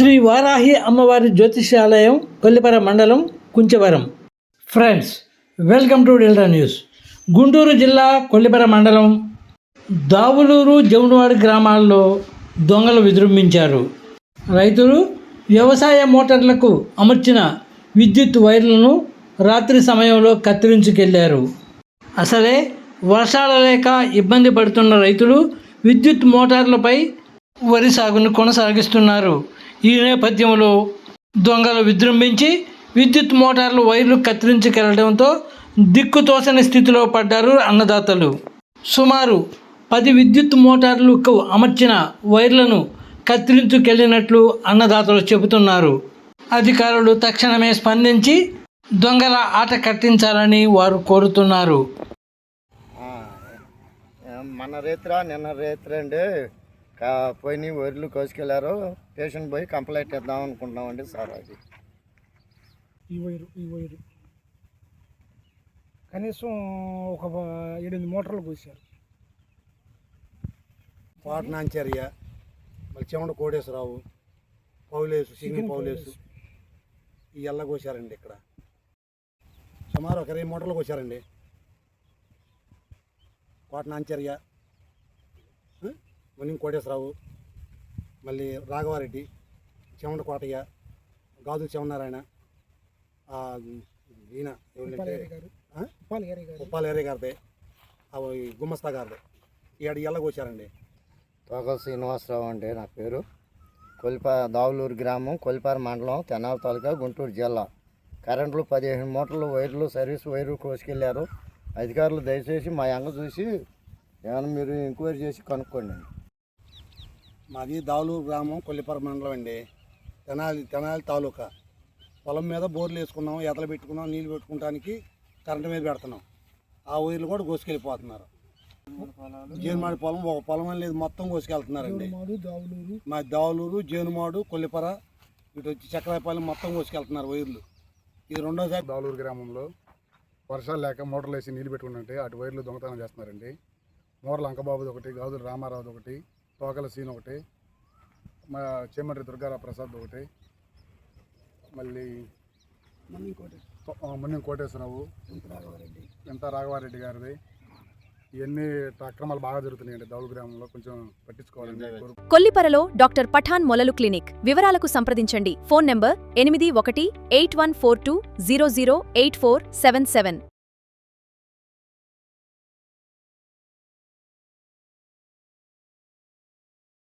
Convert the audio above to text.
శ్రీ వారాహి అమ్మవారి జ్యోతిష్యాలయం కొల్లిపర మండలం Kunchavaram. Friends, welcome to delta news. Guntur జిల్లా కొల్లిపర మండలం దావులూరు జమునవాడి గ్రామాల్లో దొంగలు విజృంభించారు. రైతులు వ్యవసాయ మోటార్లకు అమర్చిన విద్యుత్ వైర్లను రాత్రి సమయంలో కత్తిరించుకెళ్లారు. అసలే వర్షాలు లేక ఇబ్బంది పడుతున్న రైతులు విద్యుత్ మోటార్లపై వరి సాగును కొనసాగిస్తున్నారు. ఈ నేపథ్యంలో దొంగలు విజృంభించి విద్యుత్ మోటార్లు వైర్లు కత్తిరించుకెళ్లడంతో దిక్కుతోచని స్థితిలో పడ్డారు అన్నదాతలు. సుమారు 10 విద్యుత్ మోటార్లకు అమర్చిన వైర్లను కత్తిరించుకెళ్లినట్లు అన్నదాతలు చెబుతున్నారు. అధికారులు తక్షణమే స్పందించి దొంగల ఆట కట్టించాలని వారు కోరుతున్నారు. నిన్న రేత్రి అండి పోయి వరిలు కోసుకెళ్ళారు. స్టేషన్ పోయి కంప్లైంట్ ఇద్దాం అనుకుంటున్నామండి సార్. అది ఈ వైరు కనీసం ఒక 7 మోటార్లు కోసారు. పాటనాంచర్య, మళ్ళీ చెమట కోటేశ్వరరావు, పౌలేసు, సింగి పౌలేసు ఈ ఎల్ల కోసారండి. ఇక్కడ సుమారు ఒక 20 మోటార్లు కోసారండి. పాటనాంచర్య, మునిం కోటేశ్వరరావు, మళ్ళీ రాఘవారెడ్డి, చెమట కోటయ్య, గాజుల శివనారాయణ, ఈయన ఉప్పాల ఏరే గారిదే, అవి గుమ్మస్తా గారిదే. ఈ ఎల్ల కోసారండి. తోకల శ్రీనివాసరావు అంటే నా పేరు. దావులూరు గ్రామం, కొల్లిపార మండలం, తెనాలి తాలూకా, గుంటూరు జిల్లా. కరెంట్లు 15 మోటార్లు వైర్లు సర్వీస్ వైరు కోసుకెళ్ళారు. అధికారులు దయచేసి మా అంగ చూసి ఏమైనా మీరు ఎంక్వైరీ చేసి కనుక్కోండి. మాది దావులూరు గ్రామం, కొల్లిపార మండలం అండి. తెనాలి తాలూకా. పొలం మీద బోర్లు వేసుకున్నాం, ఎతలు పెట్టుకున్నాం, నీళ్ళు పెట్టుకోవడానికి కరెంటు మీద పెడుతున్నాం. ఆ వైర్లు కూడా కోసుకెళ్ళిపోతున్నారు. జేనుమాడు పొలం, ఒక పొలం అనేది మొత్తం కోసుకెళ్తున్నారండి. మా దావులూరు, జేనుమాడు, కొల్లిపర, ఇటు వచ్చి చక్రాయపాలెం మొత్తం కోసుకెళ్తున్నారు వైర్లు. ఇది రెండోసారి. దావులూరు గ్రామంలో వర్షాలు లేక మోటార్లు వేసి నీళ్ళు పెట్టుకుంటుంటే అటు వైర్లు దొంగతనం చేస్తున్నారండి. మోర్ల అంకబాబుది ఒకటి, గాజుల రామారావుది ఒకటి, తోకల సీన్ ఒకటి, మా చేమండ్రి దుర్గారావు ప్రసాద్ ఒకటి, మళ్ళీ మున్నం కోటేశ్వరరావు, ఎంత రాఘవారెడ్డి గారిది. ఇవన్నీ అక్రమాలు బాగా జరుగుతున్నాయండి దావులూరు గ్రామంలో. కొంచెం పట్టించుకోవాలండి. కొల్లిపరలో డాక్టర్ పఠాన్ మొలలు క్లినిక్. వివరాలకు సంప్రదించండి. Phone number 818142008477.